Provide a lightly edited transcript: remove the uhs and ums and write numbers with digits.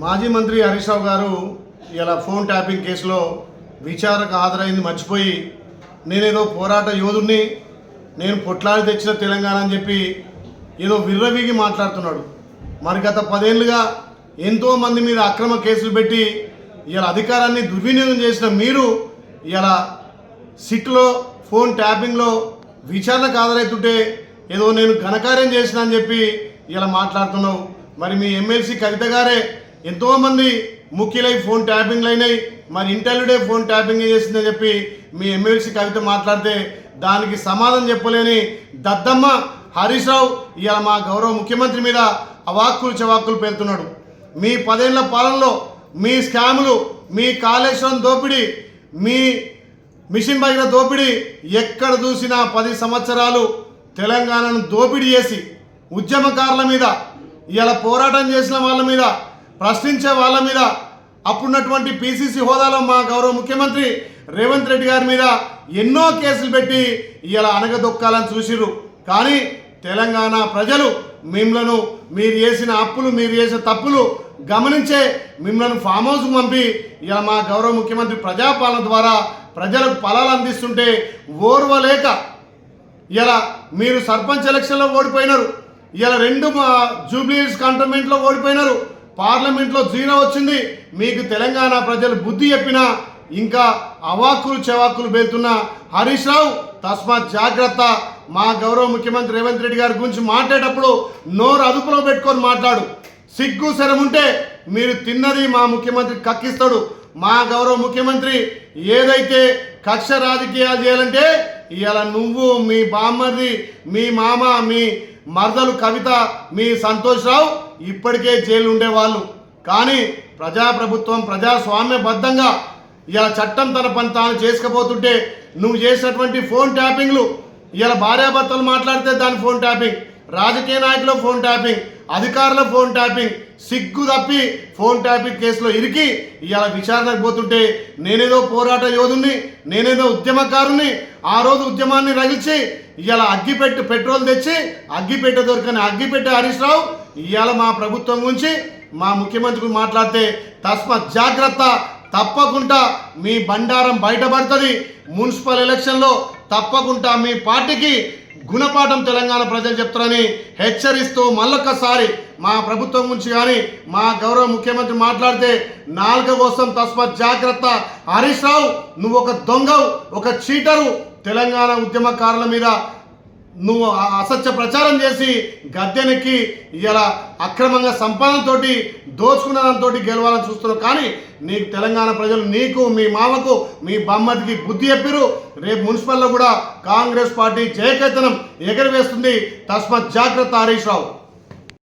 మాజీ మంత్రి హరీష్ రావు గారు ఇలా ఫోన్ ట్యాపింగ్ కేసులో విచారణకు హాజరైంది మర్చిపోయి నేనేదో పోరాట యోధుడిని, నేను పొట్లాడి తెచ్చిన తెలంగాణ అని చెప్పి ఏదో విర్రవీగి మాట్లాడుతున్నాడు. మరి గత 10 ఏళ్ళుగా ఎంతోమంది మీద అక్రమ కేసులు పెట్టి ఇలా అధికారాన్ని దుర్వినియోగం చేసిన మీరు ఇలా సిట్లో ఫోన్ ట్యాపింగ్లో విచారణకు హాజరవుతుంటే ఏదో నేను ఘనకార్యం చేసిన అని చెప్పి ఇలా మాట్లాడుతున్నావు. మరి మీ ఎమ్మెల్సీ కవిత గారే ఎంతోమంది ముఖ్యులై ఫోన్ ట్యాపింగ్లు అయినాయి, మరి ఇంటర్వ్యూడే ఫోన్ ట్యాపింగ్ చేసిందని చెప్పి మీ ఎమ్మెల్సీ కవిత మాట్లాడితే దానికి సమాధానం చెప్పలేని దద్దమ్మ హరీష్ రావు ఇలా మా గౌరవ ముఖ్యమంత్రి మీద అవాక్కులు చవాక్కులు పేలుతున్నాడు. మీ 10 ఏళ్ల పాలనలో మీ స్కాములు, మీ కాళేశ్వరం దోపిడీ, మీ మిషన్ భగీరథ దోపిడీ ఎక్కడ చూసినా 10 సంవత్సరాలు తెలంగాణను దోపిడీ చేసి ఉద్యమకారుల మీద, ఇలా పోరాటం చేసిన వాళ్ళ మీద, ప్రశ్నించే వాళ్ళ మీద, అప్పుడున్నటువంటి పిసిసి హోదాలో మా గౌరవ ముఖ్యమంత్రి రేవంత్ రెడ్డి గారి మీద ఎన్నో కేసులు పెట్టి ఇలా అనగదొక్కాలని చూసిర్రు. కానీ తెలంగాణ ప్రజలు మిమ్మలను, మీరు చేసిన అప్పులు, మీరు చేసిన తప్పులు గమనించే మిమ్మల్ని ఫామ్ హౌస్కు పంపి ఇలా మా గౌరవ ముఖ్యమంత్రి ప్రజాపాలన ద్వారా ప్రజలకు ఫలాలు అందిస్తుంటే ఓర్వలేక ఇలా మీరు సర్పంచ్ ఎలక్షన్లో ఓడిపోయినారు, ఇలా 2 జూబ్లీహిల్స్ కంటోన్మెంట్లో ఓడిపోయినారు, పార్లమెంట్లో 0 వచ్చింది. మీకు తెలంగాణ ప్రజలు బుద్ధి చెప్పినా ఇంకా అవాక్కులు చెవాక్కులు పేలుతున్న హరీష్ రావు తస్మాత్ జాగ్రత్త. మా గౌరవ ముఖ్యమంత్రి రేవంత్ రెడ్డి గారి గురించి మాట్లాడేటప్పుడు నోరు అదుపులో పెట్టుకొని మాట్లాడు. సిగ్గు శరం ఉంటే మీరు తిన్నది మా ముఖ్యమంత్రి కక్కిస్తాడు. మా గౌరవ ముఖ్యమంత్రి ఏదైతే కక్ష రాజకీయాలు చేయాలంటే ఇవాళ నువ్వు, మీ బామ్మర్ది, మీ మామ, మీ మరదలు కవిత, మీ సంతోష్ రావు ఇప్పటికే జైలు ఉండేవాళ్ళు. కానీ ప్రజాప్రభుత్వం ప్రజాస్వామ్యబద్ధంగా ఇలా చట్టం తన పని తాను చేసుకుపోతుంటే నువ్వు చేసినటువంటి ఫోన్ ట్యాపింగ్లు, ఇలా భార్యాభర్తలు మాట్లాడితే దాని ఫోన్ ట్యాపింగ్, రాజకీయ నాయకుల ఫోన్ ట్యాపింగ్, అధికారుల ఫోన్ ట్యాపింగ్, సిగ్గు తప్పి ఫోన్ ట్యాపింగ్ కేసులో ఇరికి ఇలా విచారణకు పోతుంటే నేనేదో పోరాట యోధుని, నేనేదో ఉద్యమకారుని, ఆ రోజు ఉద్యమాన్ని రగిల్చి ఇలా పెట్రోల్ తెచ్చి అగ్గిపెట్టె దొరకని అగ్గిపెట్టె హరీష్ రావు ఇవాళ మా ప్రభుత్వం గురించి మా ముఖ్యమంత్రి మాట్లాడితే తస్మాత్ జాగ్రత్త. తప్పకుండా మీ బండారం బయటపడుతుంది. మున్సిపల్ ఎలక్షన్లో తప్పకుండా మీ పార్టీకి గుణపాఠం తెలంగాణ ప్రజలు చెప్తారని హెచ్చరిస్తూ మళ్ళొక్కసారి మా ప్రభుత్వం గురించి కానీ మా గౌరవ ముఖ్యమంత్రి మాట్లాడితే నాలుక కోసం తస్మాత్ జాగ్రత్త. హరీష్ రావు నువ్వు ఒక దొంగవు, ఒక చీటరు. తెలంగాణ ఉద్యమకారుల మీద నువ్వు అసత్య ప్రచారం చేసి గద్దెనెక్కి ఇలా అక్రమంగా సంపాదనతోటి దోచుకున్న దాంతో గెలవాలని చూస్తున్నావు. కానీ నీకు తెలంగాణ ప్రజలు, నీకు, మీ మామకు, మీ బామ్మదికి బుద్ధి చెప్పిరు. రేపు మున్సిపల్లో కూడా కాంగ్రెస్ పార్టీ జయకేతనం ఎగరవేస్తుంది. తస్మాత్ జాగ్రత్త హరీష్ రావు.